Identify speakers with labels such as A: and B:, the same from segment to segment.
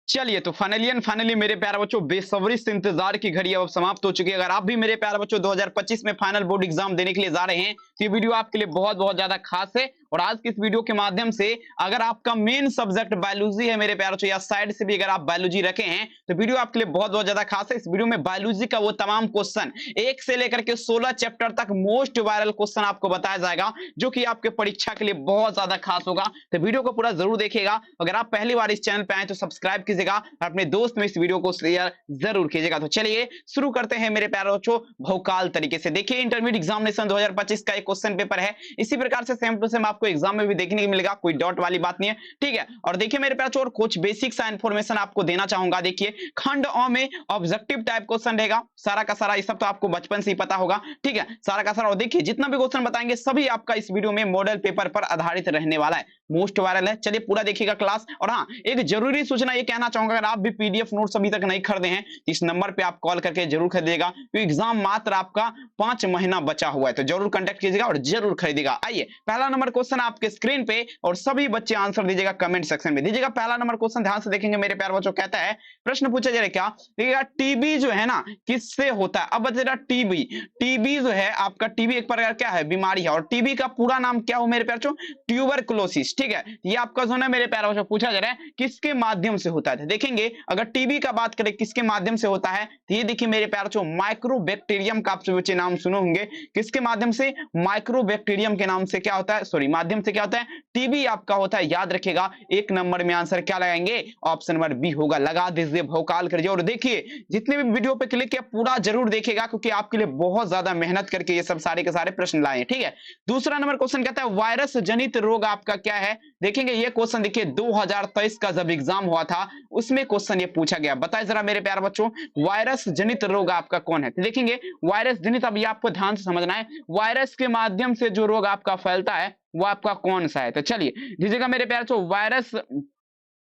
A: चलिए तो फाइनली मेरे प्यारे बच्चों बेसब्री से इंतजार की घड़ी अब समाप्त हो चुकी है। अगर आप भी मेरे प्यारे बच्चों 2025 में फाइनल बोर्ड एग्जाम देने के लिए जा रहे हैं तो ये वीडियो आपके लिए बहुत बहुत ज्यादा खास है। और आज की इस वीडियो के माध्यम से अगर आपका मेन सब्जेक्ट बायोलॉजी है मेरे प्यारे बच्चों, या साइड से भी अगर आप बायोलॉजी रखे हैं तो वीडियो आपके लिए बहुत बहुत ज्यादा खास है। इस वीडियो में बायोलॉजी का वो तमाम क्वेश्चन 1 से लेकर के 16 चैप्टर तक मोस्ट वायरल क्वेश्चन आपको बताया जाएगा, जो कि आपके परीक्षा के लिए बहुत ज्यादा खास होगा। तो वीडियो को पूरा जरूर देखिएगा। अगर आप पहली बार इस चैनल पे आए तो सब्सक्राइब कीजिएगा और अपने दोस्त में इस वीडियो को शेयर जरूर कीजिएगा। तो चलिए शुरू करते हैं मेरे प्यारे बच्चों भौकाल तरीके से। देखिए इंटरमीडिएट एग्जामिनेशन 2025 का एक क्वेश्चन पेपर है, इसी प्रकार से सेम टू सेम आपको एग्जाम में भी देखने को मिलेगा, कोई डाउट वाली बात नहीं है, ठीक है। और देखिए मेरे प्यारे बच्चों और कुछ बेसिक सा इंफॉर्मेशन आपको देना चाहूंगा। देखिए खंड अ में ऑब्जेक्टिव टाइप क्वेश्चन रहेगा, सारा का सारा ये सब तो आपको बचपन से ही पता होगा, ठीक है, सारा का सारा। और देखिए जितना भी क्वेश्चन बताएंगे सभी आपका इस वीडियो में मॉडल पेपर पर आधारित रहने वाला है, मोस्ट वायरल है। चलिए पूरा देखिएगा क्लास। और हाँ एक जरूरी सूचना ये कहना चाहूंगा, अगर आप भी पीडीएफ नोट्स अभी तक नहीं खरीदे हैं इस नंबर पे आप कॉल करके जरूर खरीदिएगा, क्योंकि एग्जाम मात्र आपका 5 महीना बचा हुआ है। तो जरूर कांटेक्ट कीजिएगा और जरूर खरीदिएगा। आइए पहला नंबर क्वेश्चन आपके स्क्रीन पे और सभी बच्चे आंसर दीजिएगा, कमेंट सेक्शन में दीजिएगा। पहला नंबर क्वेश्चन ध्यान से देखेंगे मेरे प्यारे बच्चों, कहता है, प्रश्न पूछा जा रहा है क्या, देखिएगा टीबी जो है ना किससे होता है। अब बच्चा टीबी, टीबी जो है आपका, टीबी एक प्रकार क्या है, बीमारी है। और टीबी का पूरा नाम क्या हो मेरे प्यारे बच्चों, ट्यूबरकुलोसिस, ठीक है। ये आपका जो है मेरे प्यारे बच्चों पूछा जा रहा है किसके माध्यम से होता है। देखेंगे अगर टीबी का बात करें किसके माध्यम से होता है तो ये देखिए मेरे प्यारे बच्चों माइक्रोबैक्टीरियम का आप बच्चे नाम सुने होंगे, किसके माध्यम से, माइक्रोबैक्टीरियम के नाम से क्या होता है, सॉरी माध्यम से क्या होता है, टीबी आपका होता है। याद रखिएगा एक नंबर में आंसर क्या लगाएंगे, ऑप्शन नंबर बी होगा। लगा दीजिए, भौकाल करिए। और देखिए जितने भी वीडियो पे क्लिक किया पूरा जरूर देखिएगा, क्योंकि आपके लिए बहुत ज्यादा मेहनत करके ये सब सारे के सारे प्रश्न लाए हैं, ठीक है। दूसरा नंबर क्वेश्चन कहता है वायरस जनित रोग आपका क्या है। देखेंगे ये क्वेश्चन देखिए 2023 का जब एग्जाम हुआ था उसमें क्वेश्चन ये पूछा गया। बताए जरा मेरे प्यारे बच्चों वायरस जनित रोग आपका कौन है। तो देखेंगे वायरस जनित, अब ये आपको ध्यान से समझना है, वायरस के माध्यम से जो रोग आपका फैलता है वो आपका कौन सा है। तो चलिए दीजिएगा मेरे प्यारे बच्चों वायरस,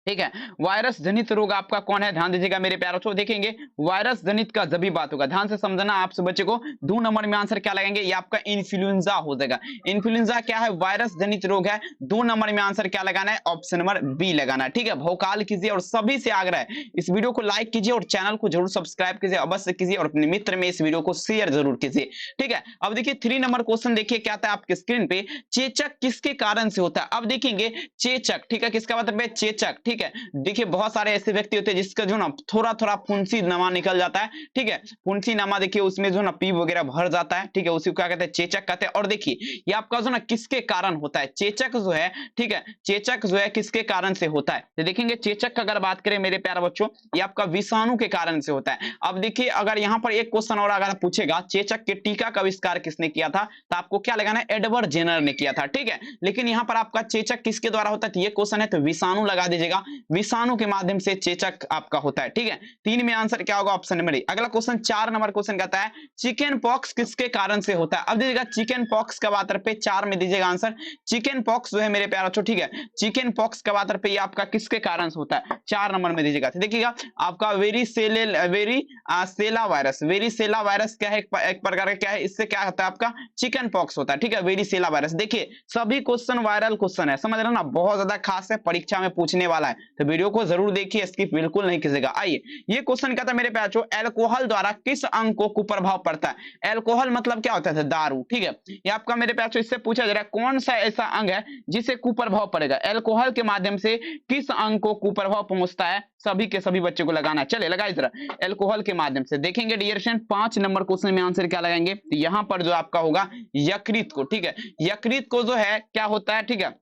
A: ठीक है, वायरस जनित रोग आपका कौन है, ध्यान दीजिएगा मेरे प्यारे बच्चों। देखेंगे वायरस जनित का जब भी बात होगा ध्यान से समझना आप सब बच्चे को। 2 नंबर में आंसर क्या लगाएंगे, ये आपका इन्फ्लुएंजा हो जाएगा। इन्फ्लुएंजा क्या है, वायरस जनित रोग है। 2 नंबर में आंसर क्या लगाना है, ऑप्शन नंबर बी लगाना है, ठीक है। भौकाल कीजिए और सभी से आग्रह है इस वीडियो को लाइक कीजिए और चैनल को जरूर सब्सक्राइब कीजिए, अवश्य कीजिए और अपने मित्र में इस वीडियो को शेयर जरूर कीजिए, ठीक है। अब देखिए 3 नंबर क्वेश्चन देखिए क्या आता है आपके स्क्रीन पे, चेचक किसके कारण से होता है। अब देखेंगे चेचक, ठीक है, किसका मतलब है, चेचक, ठीक है। देखिए बहुत सारे ऐसे व्यक्ति होते हैं जिसका जो ना थोड़ा थोड़ा फुंसी नमा निकल जाता है, ठीक है। फुंसी नमा देखिए उसमें जो ना पी वगैरह भर जाता है, ठीक है, उसी को क्या कहते हैं, चेचक कहते हैं। और देखिए ये आपका जो ना किसके कारण होता है, चेचक जो है, ठीक है, चेचक जो है किसके कारण से होता है। तो देखेंगे चेचक का अगर बात करें मेरे प्यारे बच्चों ये आपका विषाणु के कारण से होता है। अब देखिए अगर यहाँ पर एक क्वेश्चन और अगर पूछेगा चेचक के टीका का आविष्कार किसने किया था, तो आपको क्या लगाना है, एडवर्ड जेनर ने किया था, ठीक है। लेकिन यहाँ पर आपका चेचक किसके द्वारा होता है, तो ये क्वेश्चन है तो विषाणु लगा दीजिएगा, विषाणु के माध्यम से चेचक आपका होता है, ठीक है। 3 में आंसर क्या होगा, ऑप्शन नंबर ए। अगला क्वेश्चन 4 नंबर क्वेश्चन कहता है चिकन पॉक्स किसके कारण से होता है। अब दीजिएगा चिकन पॉक्स का बात पे 4 में दीजिएगा आंसर। चिकन पॉक्स जो है मेरे प्यारे बच्चों, ठीक है, चिकन पॉक्स का बात पे ये आपका किसके कारण से होता है, 4 नंबर में दीजिएगा। तो देखिएगा आपका वेरीसेला वायरस, वेरीसेला वायरस क्या है, एक प्रकार का क्या है, इससे क्या होता है आपका चिकन पॉक्स होता है, ठीक है, वेरीसेला वायरस। देखिए सभी क्वेश्चन वायरल क्वेश्चन है, समझ रहे ना, बहुत ज्यादा खास है, परीक्षा में पूछने वाला है, तो वीडियो को जरूर देखिए, स्किप बिल्कुल नहीं कीजिएगा। आइए ये क्वेश्चन कहता है मेरे प्यारे बच्चों अल्कोहल द्वारा किस अंग को कुप्रभाव पड़ता है। अल्कोहल मतलब क्या होता है, दारू, ठीक है। ये आपका मेरे प्यारे बच्चों इससे पूछा जा रहा है कौन सा ऐसा अंग है जिसे कुप्रभाव पड़ेगा, अल्कोहल के माध्यम से किस अंग को कुप्रभाव पहुंचता है, सभी के सभी बच्चों को लगाना। चले लगाइए जरा, अल्कोहल के माध्यम से। देखेंगे डियर स्टूडेंट 5 नंबर क्वेश्चन में आंसर क्या लगाएंगे, यहां पर जो आपका होगा यकृत को, ठीक है, यकृत को जो है क्या होता है, ठीक है,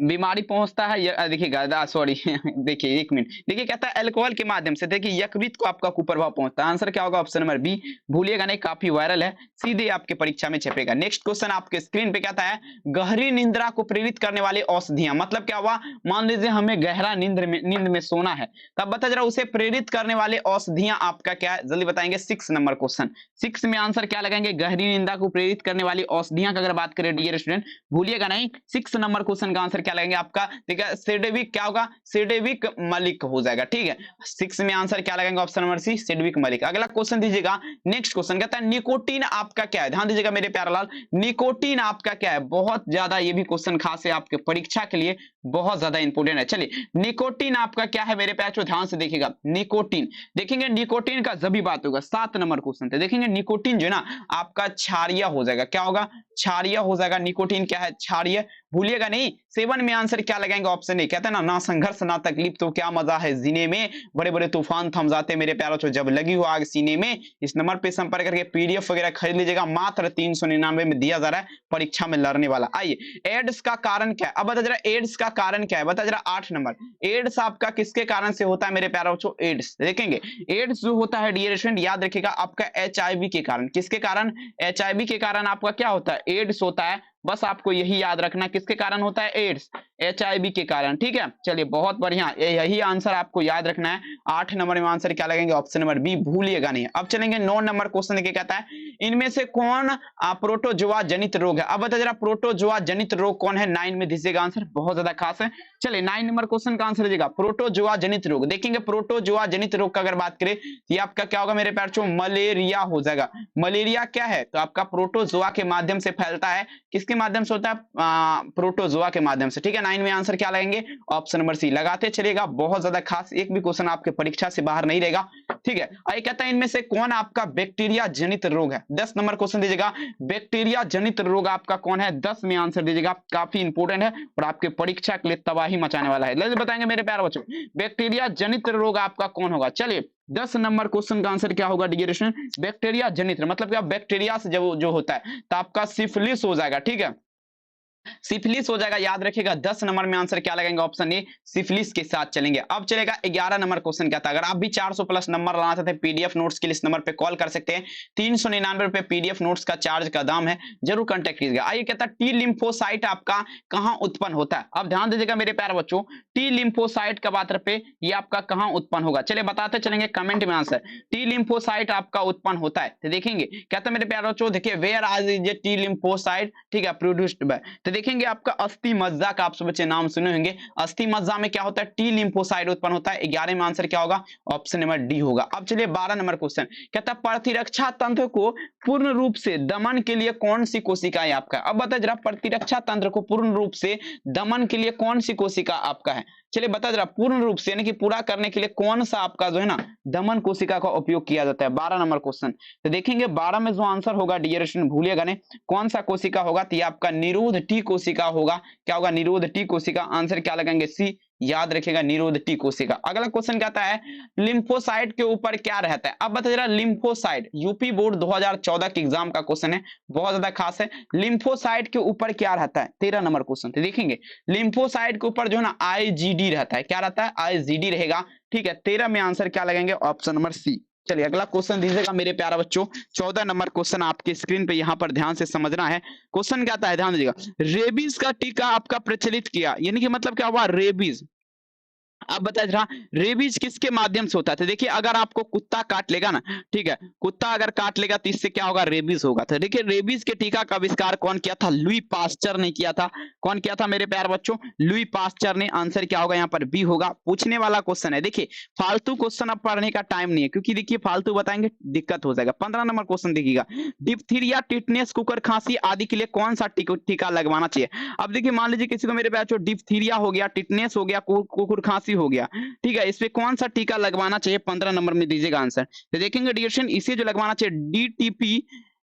A: बीमारी पहुंचता है। देखिएगा सॉरी देखिए 1 मिनट, देखिए कहता है अल्कोहल के माध्यम से, देखिए यकृत को आपका कुप्रभाव पहुंचता है। आंसर क्या होगा, ऑप्शन नंबर बी, भूलिएगा नहीं, काफी वायरल है, सीधे आपके परीक्षा में छपेगा। नेक्स्ट क्वेश्चन आपके स्क्रीन पे कहता है गहरी निंद्रा को प्रेरित करने वाली औषधियां, मतलब क्या हुआ, मान लीजिए हमें गहरा नींद में सोना है, तब बता जरा उसे प्रेरित करने वाले औषधियां आपका क्या है, जल्दी बताएंगे। 6 नंबर क्वेश्चन, 6 में आंसर क्या लगाएंगे, गहरी निंदा को प्रेरित करने वाली औषधियां का अगर बात करें डियर स्टूडेंट, भूलिएगा नहीं 6 नंबर क्वेश्चन का आंसर क्या लगेंगे आपका, ठीक है, सिडविक क्या होगा, सिडविक मलिक हो जाएगा, ठीक है। 6 में आंसर क्या लगेगा, ऑप्शन नंबर सी, सिडविक मलिक। अगला क्वेश्चन दीजिएगा, नेक्स्ट क्वेश्चन कहता है निकोटीन आपका क्या है, ध्यान दीजिएगा मेरे प्यारे लाल, निकोटीन आपका क्या है, बहुत ज्यादा ये भी क्वेश्चन खास है आपके परीक्षा के लिए, बहुत ज्यादा इंपोर्टेंट है। चलिए निकोटीन आपका क्या है मेरे प्यारे, ध्यान से देखिएगा, निकोटीन देखेंगे, निकोटीन का जब भी बात होगा 7 नंबर क्वेश्चन थे, देखेंगे निकोटीन जो है ना आपका क्षारीय हो जाएगा, क्या होगा, क्षारीय हो जाएगा। निकोटीन क्या है, क्षारीय, भूलिएगा नहीं। 7 में आंसर क्या लगाएंगे, ऑप्शन ए, कहते हैं ना, ना संघर्ष ना तकलीफ तो क्या मजा है जीने में, बड़े बड़े तूफान थम जाते मेरे प्यारों, तो जब लगी हो आग सीने में। इस नंबर पे संपर्क करके पीडीएफ वगैरह खरीद लीजिएगा, मात्र 399 में दिया जा रहा है, परीक्षा में लड़ने वाला। आइए एड्स का कारण क्या है, अब बता जरा एड्स का कारण क्या है, बता जरा 8 नंबर, एड्स आपका किसके कारण से होता है मेरे प्यारों बच्चों, एड्स देखेंगे, एड्स जो होता है डियर स्टूडेंट याद रखिएगा आपका एचआईवी के कारण, किसके कारण, एचआईवी के कारण आपका क्या होता है, एड्स होता है। बस आपको यही याद रखना, किसके कारण होता है, एड्स, एचआईवी के कारण, ठीक है। चलिए बहुत बढ़िया, यही आंसर आपको याद रखना है। 8 नंबर में आंसर क्या लगेंगे, ऑप्शन नंबर बी, भूलिएगा नहीं। अब चलेंगे 9 नंबर क्वेश्चन देखिए, कहता है इनमें से कौन प्रोटोजोआ जनित रोग है, अब बता जरा प्रोटोजोआ जनित रोग कौन है, 9 में दीजिएगा आंसर, बहुत ज्यादा खास है। चलिए 9 नंबर क्वेश्चन का आंसर दीजिएगा, प्रोटोजोआ जनित रोग, देखेंगे प्रोटोजोआ जनित रोग का अगर बात करें ये आपका क्या होगा मेरे प्यारे, मलेरिया हो जाएगा। मलेरिया क्या है, तो आपका प्रोटोजोआ के माध्यम से फैलता है, किसके माध्यम से होता है, प्रोटोजोआ के माध्यम से, ठीक है। 9 में आंसर क्या लगेंगे, ऑप्शन नंबर सी, लगाते चलिएगा, बहुत ज्यादा खास, एक भी क्वेश्चन आपके परीक्षा से बाहर नहीं रहेगा, ठीक है। आइए कहता है इनमें से कौन आपका बैक्टीरिया जनित रोग है, 10 नंबर क्वेश्चन दीजिएगा, बैक्टीरिया जनित रोग आपका कौन है, 10 में आंसर दीजिएगा, काफी इंपोर्टेंट है और आपके परीक्षा के लिए तबाही मचाने वाला है। लेकिन बताएंगे मेरे प्यारे बच्चों, बैक्टीरिया जनित रोग आपका कौन होगा। चलिए 10 नंबर क्वेश्चन का आंसर क्या होगा डियर स्टूडेंट, बैक्टीरिया जनित, मतलब क्या, बैक्टीरिया से जो होता है, तो आपका सिफिलिस हो जाएगा, ठीक है, सिफिलिस हो जाएगा, याद रखिएगा। 10 नंबर में आंसर क्या लगेंगे, ऑप्शन ए, सिफिलिस के साथ चलेंगे। अब चलेगा 11 नंबर क्वेश्चन क्या था, अगर आप भी 400 प्लस नंबर लाना चाहते हैं पीडीएफ नोट्स के लिए इस नंबर पे कॉल कर सकते हैं, 399 रुपए पीडीएफ नोट्स का चार्ज का दाम है, जरूर कांटेक्ट कीजिएगा। आइए कहता है टी लिम्फोसाइट आपका कहां उत्पन्न होता है, अब ध्यान दीजिएगा मेरे प्यारे बच्चों, टी लिम्फोसाइट का बात पे ये आपका कहां उत्पन्न होगा, चलिए बताते चलेंगे कमेंट में आंसर। टी लिम्फोसाइट आपका उत्पन्न होता है तो देखेंगे, कहते हैं मेरे प्यारे बच्चों, देखिए वेयर आज इज टी लिम्फोसाइट, ठीक है, प्रोड्यूस्ड बाय, तो देखेंगे आपका अस्थि मज्जा का आप सब बच्चे नाम सुने होंगे, अस्थि मज्जा में क्या होता है, टी लिम्फोसाइट उत्पन्न होता है। 11 में आंसर क्या होगा, ऑप्शन नंबर डी होगा। अब चलिए 12 नंबर क्वेश्चन, कहता है प्रतिरक्षा तंत्र को पूर्ण रूप से दमन के लिए कौन सी कोशिका है आपका, अब बता जरा प्रतिरक्षा तंत्र को पूर्ण रूप से दमन के लिए कौन सी कोशिका आपका है, चलिए बता जरा, पूर्ण रूप से यानी कि पूरा करने के लिए कौन सा आपका जो है ना दमन कोशिका का उपयोग किया जाता है। 12 नंबर क्वेश्चन तो देखेंगे 12 में जो आंसर होगा डियर स्टूडेंट भूलिएगा नहीं, कौन सा कोशिका होगा, तो ये आपका निरोध टी कोशिका होगा। क्या होगा, निरोध टी कोशिका, आंसर क्या लगाएंगे, सी, याद रखिएगा निरोध टी कोशिका। अगला क्वेश्चन कहता है लिम्फोसाइट के ऊपर क्या रहता है, अब बता जरा लिम्फोसाइट, यूपी बोर्ड 2014 के एग्जाम का क्वेश्चन है, बहुत ज्यादा खास है। लिम्फोसाइट के ऊपर क्या रहता है, 13 नंबर क्वेश्चन तो देखेंगे लिम्फोसाइट के ऊपर जो है ना आईजीडी रहता है, क्या रहता है, आईजीडी रहेगा, ठीक है। 13 में आंसर क्या लगेंगे, ऑप्शन नंबर सी। चलिए अगला क्वेश्चन दीजिएगा मेरे प्यारा बच्चों, 14 नंबर क्वेश्चन आपके स्क्रीन पे यहाँ पर ध्यान से समझना है। क्वेश्चन क्या आता है, ध्यान दीजिएगा, रेबीज का टीका आपका प्रचलित किया, यानी कि मतलब क्या हुआ, रेबीज, अब बताया जरा रेबीज किसके माध्यम से होता है, तो देखिए अगर आपको कुत्ता काट लेगा ना, ठीक है, कुत्ता अगर काट लेगा तो इससे क्या होगा, रेबीज होगा। तो देखिए रेबीज के टीका का आविष्कार कौन किया था, लुई पास्चर ने किया था। कौन किया था मेरे प्यारे बच्चों, लुई पास्चर ने, आंसर क्या होगा यहाँ पर बी होगा। पूछने वाला क्वेश्चन है, देखिए फालतू क्वेश्चन अब पढ़ने का टाइम नहीं है, क्योंकि देखिए फालतू बताएंगे दिक्कत हो जाएगा। 15 नंबर क्वेश्चन देखिएगा, डिप्थीरिया, टिटनेस, कुकर खांसी आदि के लिए कौन सा टीका लगवाना चाहिए। अब देखिए मान लीजिए किसी को मेरे बच्चों डिप्थीरिया हो गया, टिटनेस हो गया, कुकुर खांसी हो गया, ठीक है, इसमें कौन सा टीका लगवाना चाहिए, 15 नंबर में दीजिएगा आंसर। तो देखेंगे डिएक्शन, इसे जो लगवाना चाहिए डीटीपी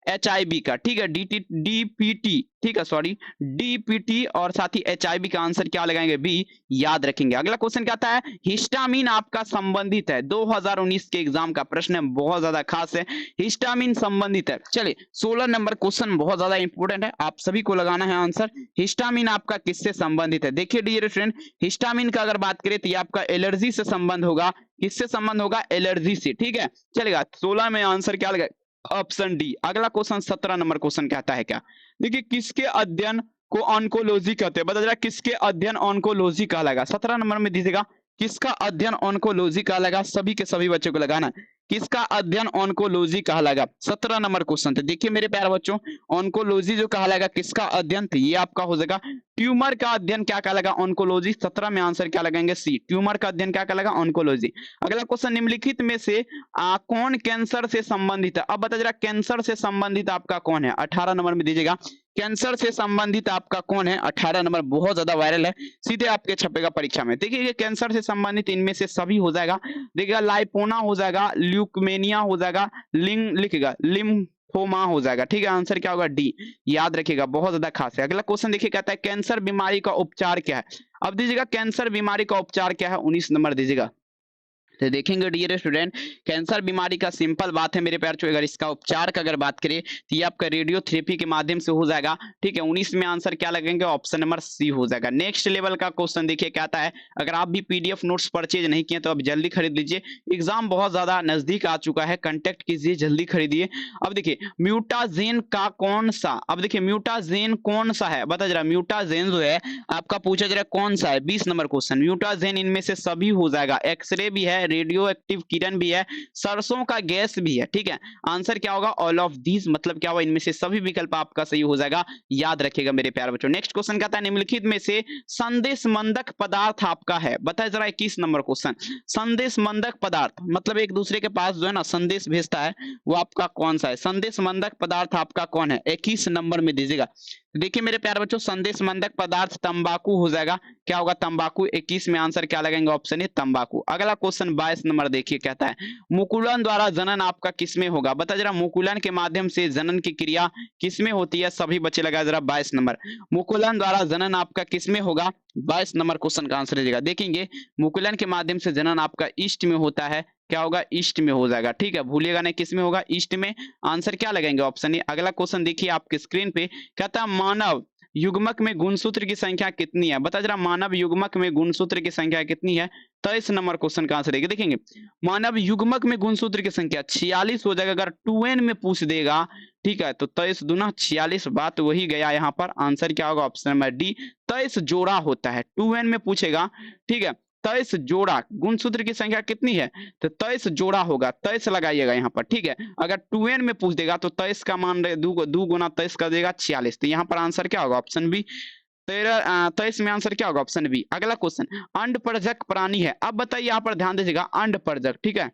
A: एचआईबी का, ठीक है, डीपीटी, ठीक है, सॉरी डीपीटी और साथ ही एचआईबी का आंसर क्या लगाएंगे, बी, याद रखेंगे। अगला क्वेश्चन क्या आता है, हिस्टामिन आपका संबंधित है, 2019 के एग्जाम का प्रश्न है, बहुत ज्यादा खास है, हिस्टामिन संबंधित है। चलिए 16 नंबर क्वेश्चन बहुत ज्यादा इंपॉर्टेंट है, आप सभी को लगाना है आंसर, हिस्टामिन आपका किससे संबंधित है। देखिए डियर फ्रेंड, हिस्टामिन का अगर बात करें तो ये आपका एलर्जी से संबंध होगा, किससे संबंध होगा, एलर्जी से, ठीक है। चलेगा 16 में आंसर क्या लगेगा, ऑप्शन डी। अगला क्वेश्चन 17 नंबर क्वेश्चन कहता है क्या, देखिए किसके अध्ययन को ऑन्कोलॉजी कहते हैं, बता जरा किसके अध्ययन ऑन्कोलॉजी कहलाएगा। 17 नंबर में दीजिएगा किसका अध्ययन ऑन्कोलॉजी कहलाएगा, सभी के सभी बच्चों को लगाना, किसका अध्ययन ऑन्कोलॉजी कहलाएगा? 17 नंबर क्वेश्चन थे। देखिए मेरे प्यारे बच्चों, ऑन्कोलॉजी जो कहलाएगा किसका अध्ययन थे, ये आपका हो जाएगा ट्यूमर का अध्ययन क्या कहलाएगा? ऑन्कोलॉजी। 17 में आंसर क्या लगाएंगे? सी। ट्यूमर का अध्ययन क्या कहलाएगा? ऑन्कोलॉजी। अगला क्वेश्चन, निम्नलिखित में से कौन कैंसर से संबंधित है? अब बता जरा कैंसर से संबंधित आपका कौन है? 18 नंबर में दीजिएगा। कैंसर से संबंधित आपका कौन है? 18 नंबर, बहुत ज्यादा वायरल है, सीधे आपके छपेगा परीक्षा में। देखिए ये कैंसर से संबंधित इनमें से सभी हो जाएगा। देखिएगा लाइपोना हो जाएगा, ल्यूकेमिया हो जाएगा, लिखेगा लिम्फोमा हो जाएगा। ठीक है, आंसर क्या होगा? डी। याद रखिएगा, बहुत ज्यादा खास है। अगला क्वेश्चन देखिए, कहता है कैंसर बीमारी का उपचार क्या है? अब दीजिएगा कैंसर बीमारी का उपचार क्या है? 19 नंबर दीजिएगा। तो देखेंगे डियर स्टूडेंट, कैंसर बीमारी का सिंपल बात है मेरे प्यार चो, अगर इसका उपचार का अगर बात करें तो ये आपका रेडियोथेरेपी के माध्यम से हो जाएगा। ठीक है, 19 में आंसर क्या लगेंगे? ऑप्शन नंबर सी हो जाएगा। नेक्स्ट लेवल का क्वेश्चन देखिए क्या आता है, अगर आप भी पीडीएफ नोट्स परचेज नहीं किए तो अब जल्दी खरीद लीजिए, एग्जाम बहुत ज्यादा नजदीक आ चुका है, कंटेक्ट कीजिए, जल्दी खरीदिए। अब देखिए म्यूटाजेन का कौन सा, अब देखिए म्यूटाजेन कौन सा है? बता जरा, म्यूटाजेन जो है आपका पूछा जरा कौन सा है? 20 नंबर क्वेश्चन। म्यूटाजेन इनमें से सभी हो जाएगा, एक्सरे भी है, रेडियो एक्टिव किरण भी है, सरसों का गैस भी है। ठीक है, आंसर क्या होगा? ऑल ऑफ दीज, मतलब क्या होगा? इनमें से सभी विकल्प आपका सही हो जाएगा, याद रखिएगा मेरे प्यारे बच्चों। नेक्स्ट क्वेश्चन कहता है निम्नलिखित में से संदेशमंदक पदार्थ आपका है? बताए जरा, 21 नंबर क्वेश्चन। संदेशमंदक पदार्थ मतलब एक दूसरे के पास जो है ना संदेश भेजता है, वो आपका कौन सा है? संदेशमंदक पदार्थ आपका कौन है? 21 नंबर में दीजिएगा। देखिए मेरे प्यारे बच्चों, संदेशमंदक पदार्थ तंबाकू हो जाएगा। क्या होगा? तंबाकू। 21 में आंसर क्या लगेंगे? ऑप्शन ए तंबाकू। अगला क्वेश्चन 22 नंबर देखिए, कहता है मुकुलन द्वारा जनन आपका किसमें होगा? बता जरा, मुकुलन के माध्यम से जनन की क्रिया किसमें होती है? सभी बच्चे लगाए जरा 22 नंबर। मुकुलन द्वारा जनन आपका किसमें होगा? 22 नंबर क्वेश्चन का आंसर दीजिएगा। देखेंगे मुकुलन के माध्यम से जनन आपका ईस्ट में होता है। क्या होगा? ईस्ट में हो जाएगा। ठीक है, भूलिएगा नहीं, किस में होगा? ईस्ट में। आंसर क्या लगाएंगे? Option A. अगला क्वेश्चन देखिए आपके स्क्रीन पे, कहता है मानव युग्मक में गुणसूत्र की संख्या कितनी है? बता जरा, मानव युग्मक में गुणसूत्र की संख्या कितनी है? 23 नंबर क्वेश्चन का आंसर देखेंगे मानव युग्मक में गुणसूत्र की संख्या 46 हो जाएगा, अगर 2n में पूछ देगा। ठीक है, तो 23 दूना 46, बात वही गया यहाँ पर। आंसर क्या होगा? ऑप्शन नंबर डी, 23 जोड़ा होता है, 2n में पूछेगा। ठीक है, 23 जोड़ा, गुणसूत्र की संख्या कितनी है? तो 23 जोड़ा होगा, 23 लगाइएगा यहाँ पर। ठीक है, अगर 2n में पूछ देगा तो 23 का मान दो गुना 23 कर देगा 46, तो यहाँ पर आंसर क्या होगा? Option B. 23 में आंसर क्या होगा? Option B. अगला क्वेश्चन, अंडपरजक प्राणी है। अब बताइए, यहाँ पर ध्यान दीजिएगा, अंडपरजक। ठीक है,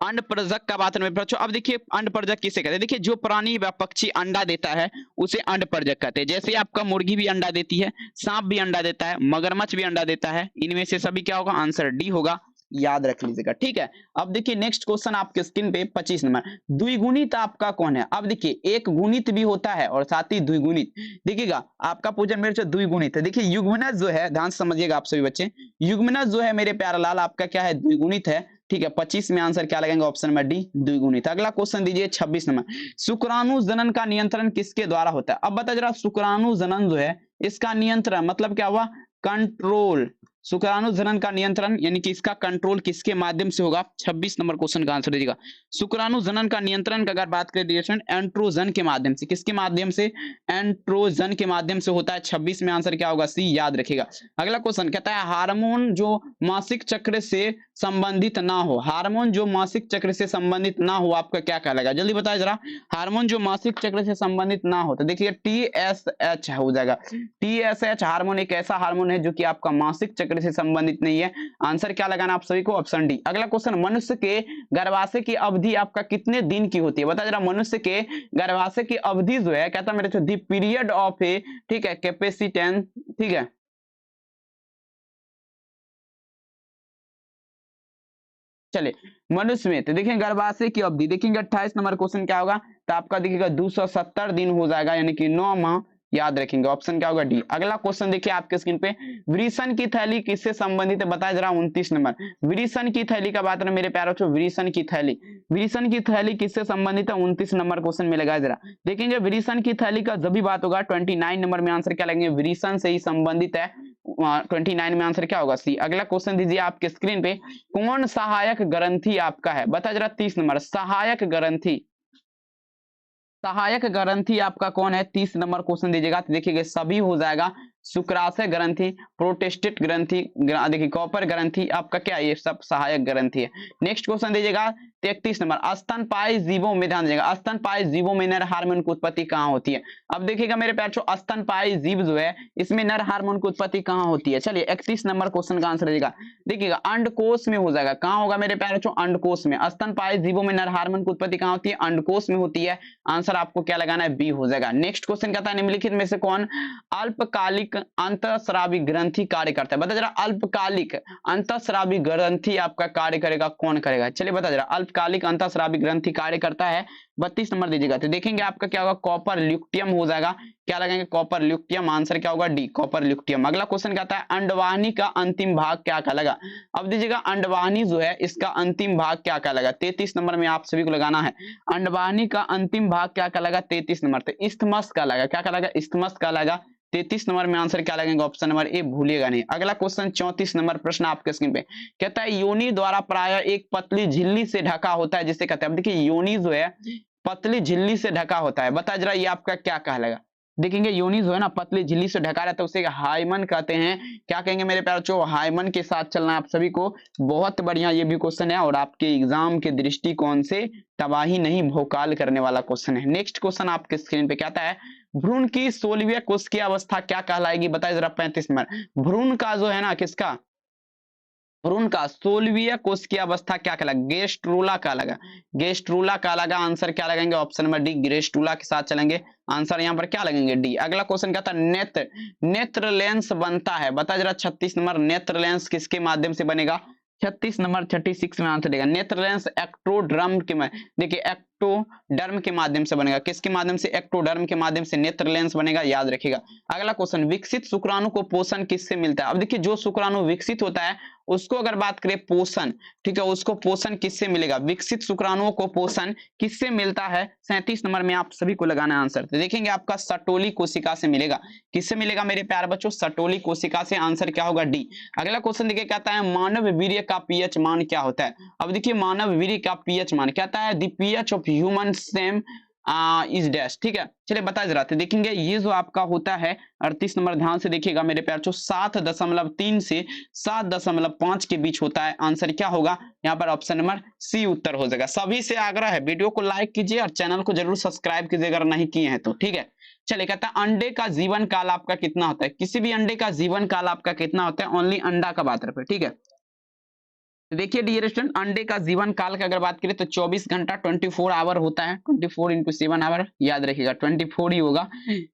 A: अंडपरजक का बात में बच्चों। अब देखिए अंडपरजक किसे कहते हैं? देखिए जो प्राणी व पक्षी अंडा देता है उसे अंडपरजक कहते हैं। जैसे आपका मुर्गी भी अंडा देती है, सांप भी अंडा देता है, मगरमच्छ भी अंडा देता है, इनमें से सभी क्या होगा? आंसर डी होगा, याद रख लीजिएगा। ठीक है, अब देखिए नेक्स्ट क्वेश्चन आपके स्क्रीन पे 25 नंबर, द्विगुणित आपका कौन है? अब देखिए एक गुणित भी होता है और साथ ही द्विगुणित। देखिएगा आपका पूजन मेरे से द्विगुणित है। देखिए युग्मनज जो है, ध्यान से समझिएगा आप सभी बच्चे, युग्मनज जो है मेरे प्यारा लाल आपका क्या है? द्विगुणित है। ठीक है, 25 में आंसर क्या लगेगा? ऑप्शन नंबर डी, द्विगुणित। अगला क्वेश्चन दीजिए 26 नंबर, शुक्राणु जनन का नियंत्रण किसके द्वारा होता है? अब बता जरा, शुक्राणु जनन जो है इसका नियंत्रण मतलब क्या हुआ? कंट्रोल। शुक्राणु जनन का नियंत्रण यानी कि इसका कंट्रोल किसके माध्यम से होगा? 26 नंबर क्वेश्चन का आंसर दीजिएगा। शुक्राणु जनन का नियंत्रण का अगर बात करें एंट्रोजन के माध्यम से। किसके माध्यम से? एंट्रोजन के माध्यम से होता है। 26 में आंसर क्या होगा? सी, याद रखिएगा। अगला क्वेश्चन कहता है हार्मोन जो मासिक चक्र से संबंधित ना हो, हार्मोन जो मासिक चक्र से संबंधित ना हो आपका क्या कहलाएगा? जल्दी बताया जरा, हार्मोन जो मासिक चक्र से संबंधित ना हो, तो देखिए TSH हो जाएगा। TSH हार्मोन एक ऐसा हार्मोन है जो कि आपका मासिक चक्र से संबंधित नहीं है। आंसर क्या लगाना आप सभी को? Option D. अगला क्वेश्चन, मनुष्य के गर्भाशय की अवधि आपका कितने दिन की होती है? बता जरा, मनुष्य के गर्भाशय की अवधि जो है, कहता मेरे दी पीरियड ऑफ ए, ठीक है, कैपेसिटेंस। ठीक है, चले मनुष्य में तो देखिए गर्भाशय की अवधि देखेंगे 28 नंबर क्वेश्चन क्या होगा? तो आपका देखिएगा 270 दिन हो जाएगा, यानी कि 9 माह, याद रखेंगे। ऑप्शन क्या होगा? डी। अगला क्वेश्चन देखिए आपके स्क्रीन पे, वृषण की थैली किससे संबंधित है? बताया जरा 29 नंबर। वृषण की थैली का बात है मेरे प्यारे बच्चों, वृषण की थैली, वृषण की थैली किससे संबंधित है? 29 नंबर क्वेश्चन में लगाया जरा। देखेंगे वृषण की थैली का जब भी बात होगा 29 नंबर में आंसर क्या लगेंगे? वृषण से ही संबंधित है। 29 में आंसर क्या होगा? सी। अगला क्वेश्चन दीजिए आपके स्क्रीन पे, कौन सहायक ग्रंथि आपका है? बता जरा 30 नंबर, सहायक ग्रंथि, सहायक ग्रंथि आपका कौन है? 30 नंबर क्वेश्चन दीजिएगा तो देखिएगा सभी हो जाएगा। शुक्राशय ग्रंथि, प्रोटेस्टेट ग्रंथि, देखिए कॉपर ग्रंथि आपका क्या है, ये सब सहायक ग्रंथि है। नेक्स्ट क्वेश्चन दीजिएगा 33 नंबर, स्तनपायी जीवों में, ध्यान दीजिएगा, स्तनपायी जीवों में नर हार्मोन की उत्पत्ति कहाँ होती है। अब देखिएगा मेरे प्यारे बच्चों, स्तनपायी जीव जो है इसमें नर हार्मोन की उत्पत्ति कहाँ होती है। चलिए 31 नंबर क्वेश्चन का आंसर दीजिएगा, देखिएगा अंडकोश में हो जाएगा। कहाँ होगा मेरे प्यारे बच्चों, अंडकोश में। स्तनपायी जीवों में नर हार्मोन की उत्पत्ति कहाँ होती है, अंडकोश में होती है। आंसर आपको क्या लगाना है, बी हो जाएगा। नेक्स्ट क्वेश्चन कहता है निम्नलिखित में से कौन अल्पकालिक अंतःस्रावी ग्रंथि कार्य करता है। बता जरा, अल्पकालिक अंतःस्रावी ग्रंथि आपका कार्य करेगा, कौन करेगा। चलिए बता जरा, अल्पकालिक अंतःस्रावी ग्रंथि कार्य करता है। 32 नंबर दीजिएगा, तो देखेंगे आपका क्या होगा, कॉपर ल्यूक्टियम हो जाएगा। क्या लगाएंगे, कॉपर ल्यूक्टियम। आंसर क्या होगा, डी, कॉपर ल्यूक्टियम। अगला क्वेश्चन कहता है अंडवाहिनी का अंतिम भाग क्या कहलाएगा। अब दीजिएगा, अंडवाहिनी जो है इसका अंतिम भाग क्या कहलाएगा। 33 नंबर में आप सभी को लगाना है, अंडवाहिनी का अंतिम भाग क्या कहलाएगा। 33 नंबर, तो इस्थमस कहलाएगा। क्या कहलाएगा, इस्थमस कहलाएगा। 33 नंबर में आंसर क्या लगेगा, ऑप्शन नंबर ए, भूलिएगा नहीं। अगला क्वेश्चन 34 नंबर प्रश्न आपके स्क्रीन पे कहता है योनि द्वारा प्राय एक पतली झिल्ली से ढका होता है जिसे कहते हैं। अब देखिए योनि जो है पतली झिल्ली से ढका होता है, बता जरा ये आपका क्या कहलाएगा। देखेंगे योनि जो है ना पतली झिल्ली से ढका रहता है उसे हाइमन कहते हैं। क्या कहेंगे मेरे प्यारे बच्चों, हाइमन के साथ चलना है आप सभी को। बहुत बढ़िया ये भी क्वेश्चन है और आपके एग्जाम के दृष्टिकोण से तबाही नहीं भोकाल करने वाला क्वेश्चन है। नेक्स्ट क्वेश्चन आपके स्क्रीन पे कहता है भ्रूण की 16वीं कोश की अवस्था क्या कहलाएगी, बताइए जरा। 35 नंबर, भ्रूण का जो है ना किसका, भ्रूण का 16वीं कोश की अवस्था क्या कहलाएगा, गेस्ट्रूला कहलाएगा। गेस्ट्रूला कहलाएगा। आंसर क्या लगेंगे, ऑप्शन नंबर डी, गेस्ट्रूला के साथ चलेंगे। आंसर यहां पर क्या लगेंगे, डी। अगला क्वेश्चन कहता है नेत्र लेंस बनता है, बता जरा। 36 नंबर, नेत्र लेंस किसके माध्यम से बनेगा। 36 नंबर 36 में आंसर देगा, नेत्र लेंस एक्टोडर्म के, देखिए एक्टोडर्म के माध्यम से बनेगा। किसके माध्यम से, एक्टोडर्म के माध्यम से नेत्र लेंस बनेगा, याद रखिएगा। अगला क्वेश्चन, विकसित शुक्राणु को पोषण किससे मिलता है। अब देखिए जो शुक्राणु विकसित होता है उसको अगर बात करें पोषण, ठीक है, उसको पोषण किससे मिलेगा, विकसित शुक्राणुओं को पोषण किससे मिलता है। 37 नंबर में आप सभी को लगाना है आंसर। तो देखेंगे आपका सटोली कोशिका से मिलेगा। किससे मिलेगा मेरे प्यारे बच्चों, सटोली कोशिका से। आंसर क्या होगा, डी। अगला क्वेश्चन देखिए कहता है मानव वीर्य का पीएच मान क्या होता है। अब देखिए मानव वीर्य का पीएच मान कहता है the pH of human same is dash, ठीक है। चलिए बता जरा, देखेंगे ये जो आपका होता है 38 नंबर, ध्यान से देखिएगा मेरे प्यार बच्चों, 7.3 से 7.5 के बीच होता है। आंसर क्या होगा यहाँ पर, ऑप्शन नंबर सी उत्तर हो जाएगा। सभी से आग्रह है वीडियो को लाइक कीजिए और चैनल को जरूर सब्सक्राइब कीजिए अगर नहीं किए हैं तो, ठीक है। चलिए कहता है अंडे का जीवन काल आपका कितना होता है, किसी भी अंडे का जीवन काल आपका कितना होता है, ओनली अंडा का बात रहे, ठीक है। देखिए डियर स्टूडेंट, अंडे का जीवन काल की अगर बात करें तो 24 घंटा 24 आवर होता है। 24 इंटू 7 आवर, याद रखिएगा 24 ही होगा,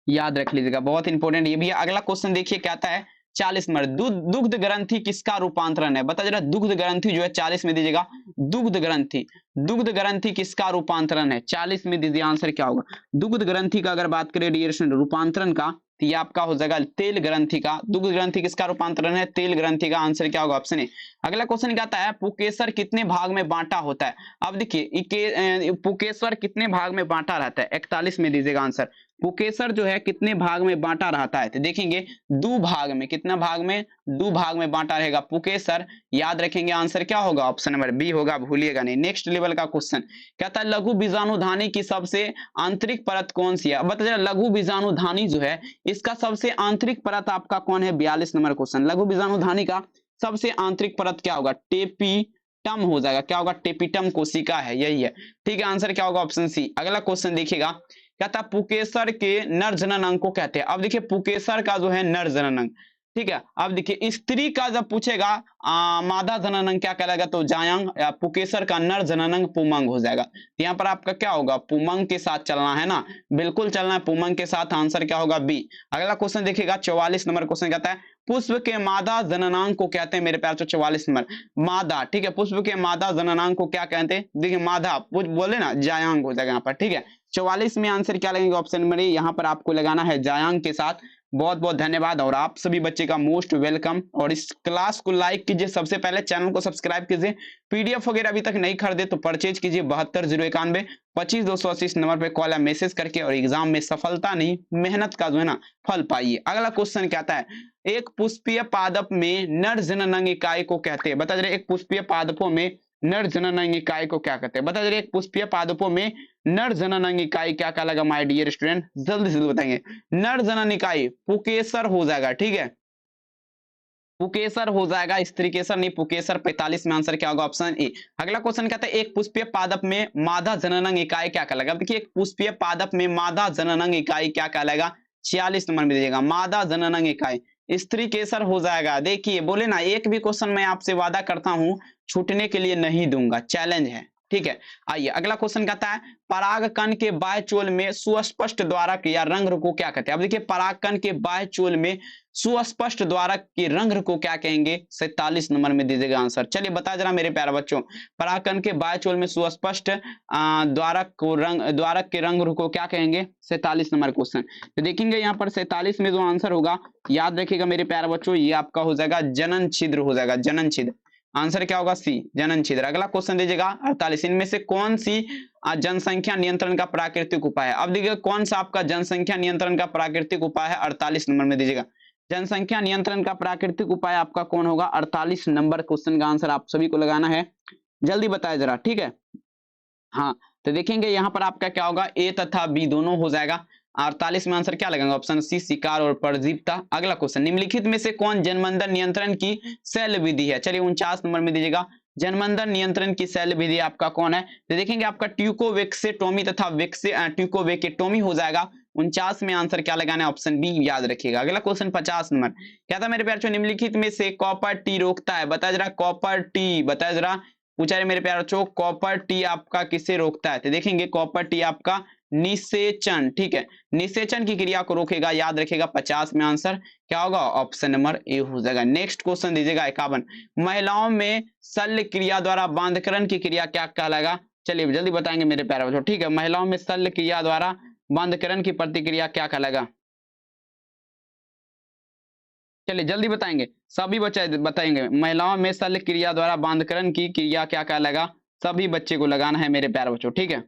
A: याद रख लीजिएगा, बहुत इंपॉर्टेंट ये भी है। अगला क्वेश्चन देखिए कहता है 40 नंबर, दुग्ध ग्रंथि किसका रूपांतरण है, बता जरा। दुग्ध ग्रंथि जो है 40 में दीजिएगा, दुग्ध ग्रंथि किसका रूपांतरण है, 40 में दीजिए। आंसर क्या होगा, दुग्ध ग्रंथि का अगर बात करें डियर स्टूडेंट रूपांतरण का, तो ये आपका हो जाएगा तेल ग्रंथि का। दुग्ध ग्रंथि किसका रूपांतरण है, तेल ग्रंथि का। आंसर क्या होगा, ऑप्शन ए। अगला क्वेश्चन कहता है पुकेसर कितने भाग में बांटा होता है। अब देखिए पुकेसर कितने भाग में बांटा रहता है, 41 में दीजिएगा आंसर। पुकेसर जो है कितने भाग में बांटा रहता है, तो देखेंगे 2 भाग में। कितना भाग में, 2 भाग में बांटा रहेगा पुकेसर, याद रखेंगे। आंसर क्या होगा, ऑप्शन नंबर बी होगा, भूलिएगा नहीं। नेक्स्ट लेवल का क्वेश्चन कहता है लघु बीजाणुधानी की सबसे आंतरिक परत कौन सी है, बताइए। लघु बीजाणुधानी जो है इसका सबसे आंतरिक परत आपका कौन है, 42 नंबर क्वेश्चन। लघु बीजाणुधानी का सबसे आंतरिक परत क्या होगा, टेपिटम हो जाएगा। क्या होगा, टेपिटम कोशिका है, यही है, ठीक है। आंसर क्या होगा, ऑप्शन सी। अगला क्वेश्चन देखिएगा कहता है पुकेसर के नर जनन अंग को कहते हैं। अब देखिए पुकेसर का जो है नर जनन अंग, ठीक है। अब देखिए स्त्री का जब पूछेगा मादा जनन अंग क्या कहलाएगा, तो जायांग। पुकेसर का नर जनन अंग पुमंग हो जाएगा। तो यहाँ पर आपका क्या होगा, पुमंग के साथ चलना है ना, बिल्कुल चलना है पुमंग के साथ। आंसर क्या होगा, बी। अगला क्वेश्चन देखिएगा 44 नंबर क्वेश्चन कहता है पुष्प के मादा जननांग को कहते हैं मेरे प्यार। 44 नंबर मादा, ठीक है। पुष्प के मादा जननांग को क्या कहते हैं, देखिए मादा बोले ना, जायांग हो जाएगा यहाँ पर, ठीक है। 44 में आंसर क्या लगेगा, ऑप्शन नंबर ए। यहाँ पर आपको लगाना है जायांग के साथ। बहुत बहुत धन्यवाद और आप सभी बच्चे का मोस्ट वेलकम। और इस क्लास को लाइक कीजिए, सबसे पहले चैनल को सब्सक्राइब कीजिए। पीडीएफ वगैरह अभी तक नहीं खरीदे तो परचेज कीजिए 72 091 25 280 नंबर पे कॉल या मैसेज करके, और एग्जाम में सफलता नहीं मेहनत का जो है ना फल पाइए। अगला क्वेश्चन कहता है एक पुष्पीय पादप में नर जननांग इकाई को कहते हैं, बता दे एक पुष्पीय पादपों में नर जननांग इकाई को क्या कहते हैं? बता दे, एक पुष्पीय पादपों में नर जननांग इकाई क्या कहलाएगा माय डियर स्टूडेंट? जल्दी से बताएंगे। नर जनन इकाई पुकेसर हो जाएगा, ठीक है, पुकेसर हो जाएगा, स्त्री केसर नहीं, पुकेसर। 45 में आंसर क्या होगा? Option A. अगला क्वेश्चन कहता है एक पुष्पीय पादप में मादा जननांग इकाई क्या कहलाएगा? अब देखिए, एक पुष्पीय पादप में मादा जननांग इकाई क्या कहलाएगा? 46 नंबर में दीजिएगा, मादा जननांग इकाई स्त्री केसर हो जाएगा। देखिए बोले ना, एक भी क्वेश्चन मैं आपसे वादा करता हूं छूटने के लिए नहीं दूंगा, चैलेंज है, ठीक है। आइए अगला क्वेश्चन कहता है परागकण के बाह्य चोल में सुस्पष्ट द्वारक या रंध्र को क्या कहते हैं? अब देखिए, परागकण के बाह्य चोल में सुस्पष्ट द्वारक के रंध्र को क्या कहेंगे? 47 नंबर में दीजिएगा आंसर। चलिए बता जरा मेरे प्यारे बच्चों, परागकण के बाह्य चोल में सुस्पष्ट द्वारक के रंध्र को क्या कहेंगे? 47 नंबर क्वेश्चन। तो देखेंगे यहाँ पर 47 में जो आंसर होगा, याद रखिएगा मेरे प्यारे बच्चों, ये आपका हो जाएगा जनन छिद्र हो जाएगा, जनन छिद्र। आंसर क्या होगा? सी, जनन छिद्र। अगला क्वेश्चन दीजिएगा 48, इनमें से कौन सी जनसंख्या नियंत्रण का प्राकृतिक उपाय है? अब देखिए, कौन सा आपका जनसंख्या नियंत्रण का प्राकृतिक उपाय है? 48 नंबर में दीजिएगा, जनसंख्या नियंत्रण का प्राकृतिक उपाय आपका कौन होगा? 48 नंबर क्वेश्चन का आंसर आप सभी को लगाना है, जल्दी बताया जरा, ठीक है। हाँ, तो देखेंगे यहाँ पर आपका क्या होगा, ए तथा बी दोनों हो जाएगा। 48 में आंसर क्या लगेगा? ऑप्शन सी, शिकार और परजीवता। अगला क्वेश्चन, निम्नलिखित में से कौन जनमंडल नियंत्रण की शैल विधि है? चलिए 49 नंबर में दीजिएगा, जनमंडल नियंत्रण की शैल विधि आपका कौन है? तो देखेंगे आपका ट्यूकोवेक्सेटोमी तथा ट्यूकोवेकेटोमी हो जाएगा। 49 में आंसर क्या लगाना है? ऑप्शन बी, याद रखिएगा। अगला क्वेश्चन 50 नंबर क्या था मेरे प्यारे? निम्नलिखित में से कॉपर टी रोकता है? बताया जरा, कॉपर टी बताया जरा, पूछा है मेरे प्यारे बच्चों, कॉपर टी आपका किसे रोकता है? तो देखेंगे कॉपर टी आपका निषेचन, ठीक है, निषेचन की क्रिया को रोकेगा, याद रखेगा। 50 में आंसर क्या होगा? ऑप्शन नंबर ए हो जाएगा। नेक्स्ट क्वेश्चन दीजिएगा 51, महिलाओं में शल्य क्रिया द्वारा बांधकरण की क्रिया क्या कहलाएगा? चलिए जल्दी बताएंगे मेरे प्यारे बच्चों, ठीक है, महिलाओं में शल्य क्रिया द्वारा बांधकरण की प्रतिक्रिया क्या कहलाएगा? चलिए जल्दी बताएंगे, सभी बच्चे बताएंगे, महिलाओं में शल्य क्रिया द्वारा बांधकरण की क्रिया क्या कहलाएगा? सभी बच्चे को लगाना है मेरे प्यारे बच्चों, ठीक है।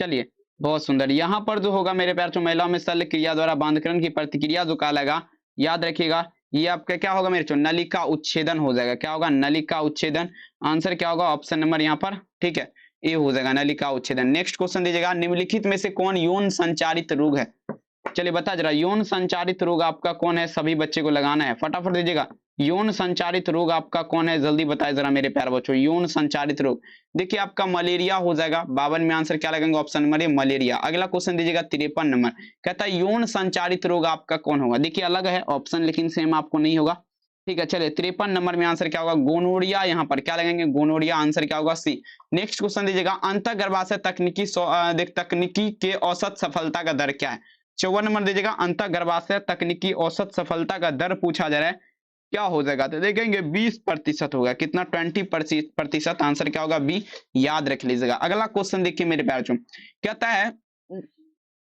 A: चलिए बहुत सुंदर, यहाँ पर जो होगा मेरे प्यारे बच्चों, महिलाओं में शल्य क्रिया द्वारा बांधकरण की प्रतिक्रिया जो कहलाएगा, याद रखिएगा, ये आपका क्या होगा मेरे बच्चों? नलिका उच्छेदन हो जाएगा। क्या होगा? नलिका उच्छेदन। आंसर क्या होगा? ऑप्शन नंबर यहाँ पर, ठीक है, ए हो जाएगा, नलिका उच्छेदन। नेक्स्ट क्वेश्चन दीजिएगा, निम्नलिखित में से कौन यौन संचारित रोग है? चलिए बता जरा, यौन संचारित रोग आपका कौन है? सभी बच्चे को लगाना है, फटाफट दीजिएगा, यौन संचारित रोग आपका कौन है? जल्दी बताए जरा मेरे प्यारे बच्चों, यौन संचारित रोग। देखिए आपका मलेरिया हो जाएगा। 52 में आंसर क्या लगेगा? Option number A, malaria. अगला क्वेश्चन दीजिएगा 53 नंबर, कहता है यौन संचारित रोग आपका कौन होगा? देखिए अलग है ऑप्शन, लेकिन सेम आपको नहीं होगा, ठीक है। चलिए 53 नंबर में आंसर क्या होगा? गोनोरिया। यहाँ पर क्या लगेंगे? गोनोरिया। आंसर क्या होगा? सी। नेक्स्ट क्वेश्चन दीजिएगा, अंतःगर्भाशय तकनीकी के औसत सफलता का दर क्या है? 54 नंबर दीजिएगा, अंतःगर्भाशय तकनीकी औसत सफलता का दर पूछा जा रहा है, क्या हो जाएगा? तो देखेंगे 20% होगा। कितना? 20%। आंसर क्या होगा? बी, याद रख लीजिएगा। अगला क्वेश्चन देखिए मेरे प्यारे बच्चों, कहता है,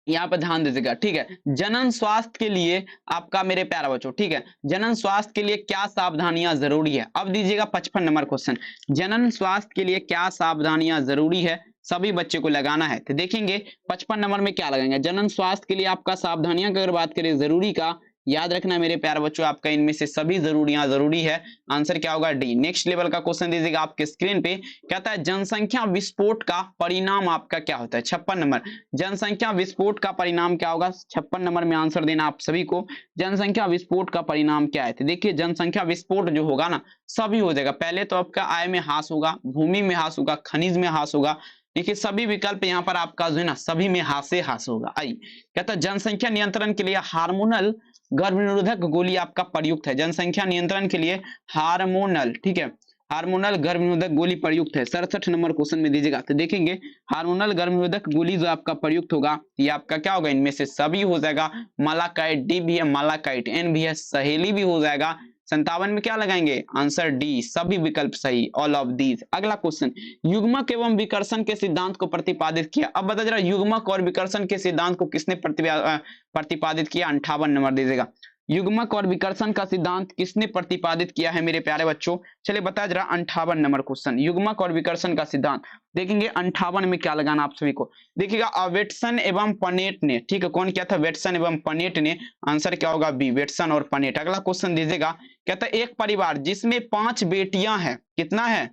A: यहाँ पर ध्यान दीजिएगा, ठीक है, जनन स्वास्थ्य के लिए आपका मेरे प्यारा बच्चों, ठीक है, जनन स्वास्थ्य के लिए क्या सावधानियां जरूरी है? अब दीजिएगा 55 नंबर क्वेश्चन, जनन स्वास्थ्य के लिए क्या सावधानियां जरूरी है? सभी बच्चे को लगाना है। तो देखेंगे 55 नंबर में क्या लगाएंगे, जनन स्वास्थ्य के लिए आपका सावधानियां की अगर बात करें जरूरी का, याद रखना मेरे प्यारे बच्चों, आपका इनमें से सभी जरूरियां जरूरी है। आंसर क्या होगा? डी। नेक्स्ट लेवल का क्वेश्चन दीजिएगा आपके स्क्रीन पे, कहता है जनसंख्या विस्फोट का परिणाम आपका क्या होता है? 56 नंबर, जनसंख्या विस्फोट का परिणाम क्या होगा? 56 नंबर में आंसर देना आप सभी को, जनसंख्या विस्फोट का परिणाम क्या है? तो देखिए जनसंख्या विस्फोट जो होगा ना, सभी हो जाएगा। पहले तो आपका आय में ह्रास होगा, भूमि में ह्रास होगा, खनिज में ह्रास होगा। देखिए सभी विकल्प यहाँ पर आपका जो है ना, सभी में ह्रास होगा। आई कहता है जनसंख्या नियंत्रण के लिए हार्मोनल गर्भनिरोधक गोली आपका प्रयुक्त है। जनसंख्या नियंत्रण के लिए हार्मोनल, ठीक है, हार्मोनल गर्भनिरोधक गोली प्रयुक्त है। 67 नंबर क्वेश्चन में दीजिएगा। तो देखेंगे हार्मोनल गर्भनिरोधक गोली जो आपका प्रयुक्त होगा, ये आपका क्या होगा? इनमें से सभी हो जाएगा। मालाकाइट, डी भी है, मालाकाइट, एन भी है, सहेली भी हो जाएगा। 57 में क्या लगाएंगे? आंसर डी, सभी विकल्प सही, ऑल ऑफ दीज। अगला क्वेश्चन, युग्मक एवं विकर्षण के सिद्धांत को प्रतिपादित किया। अब बता जरा, युग्मक और विकर्षण के सिद्धांत को किसने प्रतिपादित किया? 58 नंबर दीजिएगा, युग्मक और विकर्षण का सिद्धांत किसने प्रतिपादित किया है मेरे प्यारे बच्चों? चलिए बता जरा 58 नंबर क्वेश्चन, युग्मक और विकर्षण का सिद्धांत। देखेंगे 58 में क्या लगाना आप सभी को। देखिएगा वेटसन एवं पनेट ने, ठीक है, कौन किया था? वेटसन एवं पनेट ने। आंसर क्या होगा? बी, वेटसन और पनेट। अगला क्वेश्चन दीजिएगा, कहता है एक परिवार जिसमें 5 बेटियां हैं, कितना है?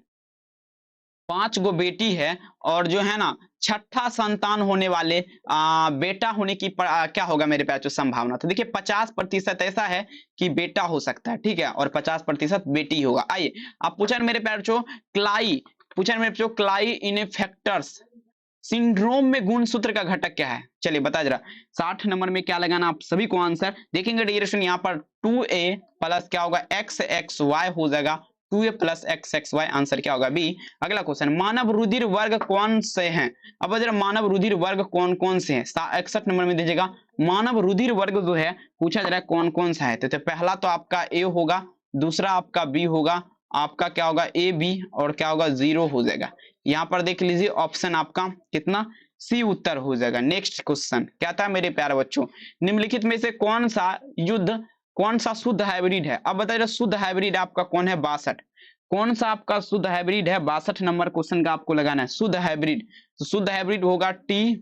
A: 5 गो बेटी है, और जो है ना छठा संतान होने वाले बेटा होने की क्या होगा मेरे प्यारे संभावना? तो देखिए 50% ऐसा है कि बेटा हो सकता है, ठीक है, और 50% बेटी होगा। आइए आप पूछा मेरे प्यारे क्लाई, पूछा मेरे बच्चों क्लाई इनेफेक्टर्स सिंड्रोम में गुणसूत्र का घटक क्या है? चलिए बता जरा 60 नंबर में क्या लगाना आप सभी को आंसर। देखेंगे डेरिवेशन यहाँ पर 2a प्लस क्या होगा? xxy हो जाएगा, 2a प्लस xxy। आंसर क्या होगा? बी। अगला क्वेश्चन, मानव रुधिर वर्ग कौन से हैं? अब जरा मानव रुधिर वर्ग कौन कौन से हैं? 61 नंबर में दीजिएगा मानव रुधिर वर्ग जो है पूछा जा रहा है कौन कौन सा है। तो पहला तो आपका ए होगा, दूसरा आपका बी होगा, आपका क्या होगा? ए बी, और क्या होगा? 0 हो जाएगा। यहाँ पर देख लीजिए ऑप्शन आपका कितना? सी उत्तर हो जाएगा। नेक्स्ट क्वेश्चन क्या था मेरे प्यारे बच्चों? निम्नलिखित में से कौन सा शुद्ध हाइब्रिड है? अब बताइए शुद्ध हाइब्रिड आपका कौन है? 62। कौन सा आपका शुद्ध हाइब्रिड है? 62 नंबर क्वेश्चन का आपको लगाना है शुद्ध हाइब्रिड। तो शुद्ध हाइब्रिड होगा T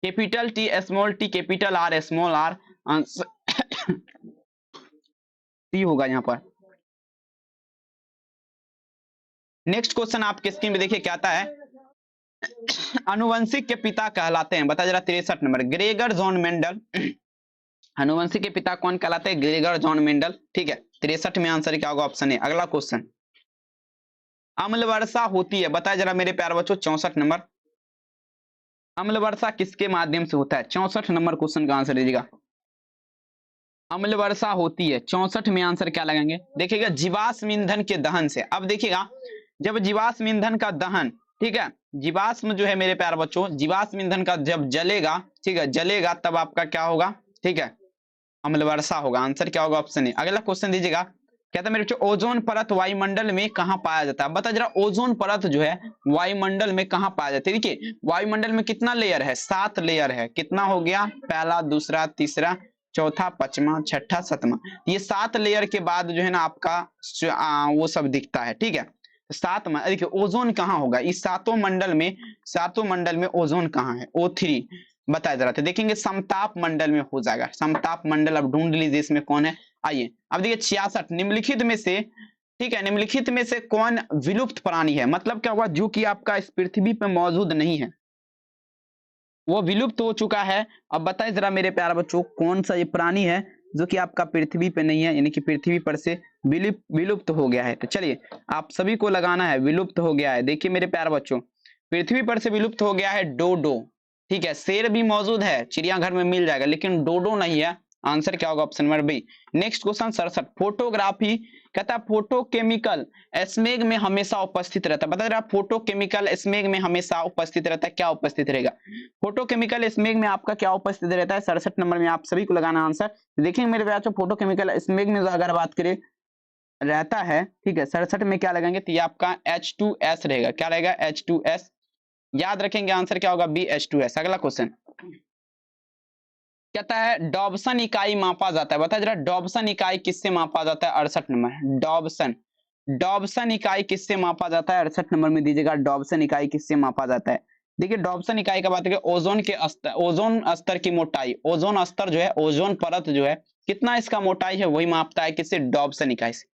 A: capital T small T capital R small R. Answer T होगा यहाँ पर। नेक्स्ट क्वेश्चन आपके स्क्रीन पे देखिए क्या आता है, अनुवंशिक के पिता कहलाते हैं, बता जरा 63 नंबर, ग्रेगर जॉन मेंडल। अनुवंशिक के पिता कौन कहलाते हैं? ग्रेगर जॉन मेंडल, ठीक है। 63 में आंसर क्या होगा? Option A. अगला क्वेश्चन, अम्ल वर्षा होती है, बताया जरा मेरे प्यारे बच्चों 64 नंबर, अम्ल वर्षा किसके माध्यम से होता है? 64 नंबर क्वेश्चन का आंसर दीजिएगा। अम्ल वर्षा होती है 64 में आंसर क्या लगाएंगे? देखिएगा जीवाश्म ईंधन के दहन से। अब देखिएगा जब जीवाश्म ईंधन का दहन, ठीक है, जीवाश्म जो है मेरे प्यारे बच्चों, जीवाश्म ईंधन का जब जलेगा, ठीक है, जलेगा तब आपका क्या होगा? ठीक है, अम्ल वर्षा होगा। आंसर क्या होगा? Option A. अगला क्वेश्चन दीजिएगा, कहता है मेरे बच्चों ओजोन परत वायुमंडल में कहां पाया जाता है? बता जरा ओजोन परत जो है वायुमंडल में कहां पाया जाता है? देखिए वायुमंडल में कितना लेयर है? 7 लेयर है। कितना हो गया? पहला, दूसरा, तीसरा, चौथा, पांचवा, छठा, सातवां। ये 7 लेयर के बाद जो है ना आपका वो सब दिखता है, ठीक है। 7 में देखिए ओजोन कहाँ होगा? इस सातों मंडल में ओजोन कहाँ है? O3 बताया जा रहा था। देखेंगे समताप मंडल में हो जाएगा, समताप मंडल। अब ढूंढ लीजिए इसमें कौन है। आइए अब देखिए 66, निम्नलिखित में से, ठीक है, निम्नलिखित में से कौन विलुप्त प्राणी है? मतलब क्या हुआ? जो कि आपका इस पृथ्वी पे मौजूद नहीं है, वो विलुप्त हो चुका है। अब बताइए जरा मेरे प्यारे बच्चों कौन सा ये प्राणी है जो कि आपका पृथ्वी पे नहीं है, यानी कि पृथ्वी पर से विलुप्त हो गया है? तो चलिए आप सभी को लगाना है विलुप्त हो गया है। देखिए मेरे प्यारे बच्चों पृथ्वी पर से विलुप्त हो गया है डोडो, ठीक है। शेर भी मौजूद है, चिड़ियाघर में मिल जाएगा, लेकिन डोडो नहीं है। आंसर क्या होगा? Option number B. Next question 67, photography, कहता है फोटोकेमिकल स्मेग में हमेशा उपस्थित रहता है। बता रहा फोटोकेमिकल स्मेग में हमेशा उपस्थित रहता है, क्या उपस्थित रहेगा? फोटोकेमिकल स्मेग में आपका क्या उपस्थित रहता है? 67 नंबर में आप सभी को लगाना आंसर। देखेंगे मेरे बच्चों फोटोकेमिकल स्मेग में अगर बात करें रहता है, ठीक है, 67 में क्या लगेंगे? तो ये आपका H2S रहेगा। क्या रहेगा? H2S। याद रखेंगे आंसर क्या होगा? B, H2S। अगला क्वेश्चन कहता है डॉबसन इकाई मापा जाता है, बता जरा डॉबसन इकाई किससे मापा जाता है? 68 नंबर, डॉबसन इकाई किससे मापा जाता है? 68 नंबर में दीजिएगा डॉबसन इकाई किससे मापा जाता है? देखिए डॉबसन इकाई का बात करें ओजोन के स्तर, ओजोन स्तर की मोटाई, ओजोन स्तर जो है, ओजोन परत जो है, कितना इसका मोटाई है वही मापता है किससे? डॉबसन इकाई से।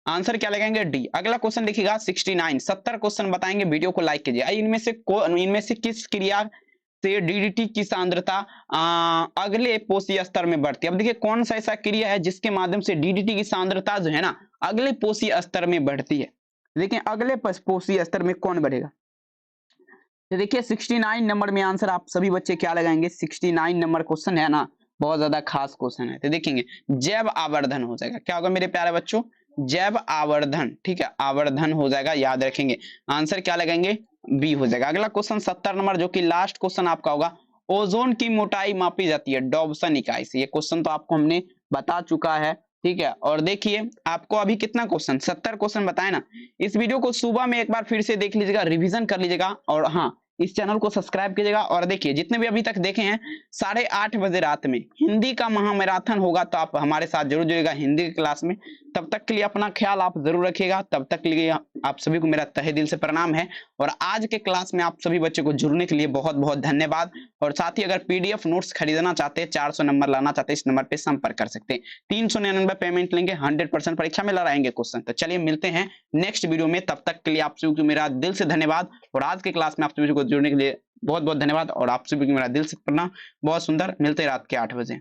A: आंसर क्या लगेंगे? डी। अगला क्वेश्चन देखिएगा 69, 70 क्वेश्चन बताएंगे, वीडियो को लाइक कीजिए। इनमें से किस क्रिया से डीडीटी की सांद्रता अगले पोषी स्तर में बढ़ती है? अब देखिए कौन सा ऐसा क्रिया है जिसके माध्यम से डीडीटी की सांद्रता जो है ना अगले पोषी स्तर में बढ़ती है? लेकिन अगले पोषी स्तर में कौन बढ़ेगा? तो देखिए 69 नंबर में आंसर आप सभी बच्चे क्या लगाएंगे? 69 नंबर क्वेश्चन है ना, बहुत ज्यादा खास क्वेश्चन है। तो देखेंगे जैव आवर्धन हो जाएगा। क्या होगा मेरे प्यारे बच्चों? जैव आवर्धन, ठीक है, आवर्धन हो जाएगा, याद रखेंगे। आंसर क्या लगाएंगे? बी हो जाएगा। अगला क्वेश्चन 70 नंबर जो कि लास्ट क्वेश्चन आपका होगा, ओजोन की मोटाई मापी जाती है डॉबसन इकाई से। ये क्वेश्चन तो आपको हमने बता चुका है, ठीक है। और देखिए आपको अभी कितना क्वेश्चन? 70 क्वेश्चन बताए ना। इस वीडियो को सुबह में एक बार फिर से देख लीजिएगा, रिवीजन कर लीजिएगा। और हाँ, इस चैनल को सब्सक्राइब कीजिएगा। और देखिए जितने भी अभी तक देखे हैं 8:30 बजे रात में हिंदी का महामैराथन होगा, तो आप हमारे साथ जरूर जुड़िएगा हिंदी की क्लास में। तब तक के लिए अपना ख्याल आप जरूर रखिएगा। तब तक के लिए आप सभी को मेरा तहे दिल से प्रणाम है। और आज के क्लास में आप सभी बच्चों को जुड़ने के लिए बहुत बहुत धन्यवाद। और साथ ही अगर पीडीएफ नोट्स खरीदना चाहते हैं, 400 नंबर लाना चाहते हैं, इस नंबर पे संपर्क कर सकते हैं। 399 पेमेंट लेंगे, 100% परीक्षा में लड़ाएंगे क्वेश्चन। तो चलिए मिलते हैं नेक्स्ट वीडियो में। तब तक के लिए आप सभी को मेरा दिल से धन्यवाद। और आज के क्लास में आप सभी को जुड़ने के लिए बहुत बहुत धन्यवाद। और आप सभी को मेरा दिल से प्रणाम। बहुत सुंदर, मिलते हैं रात के 8 बजे।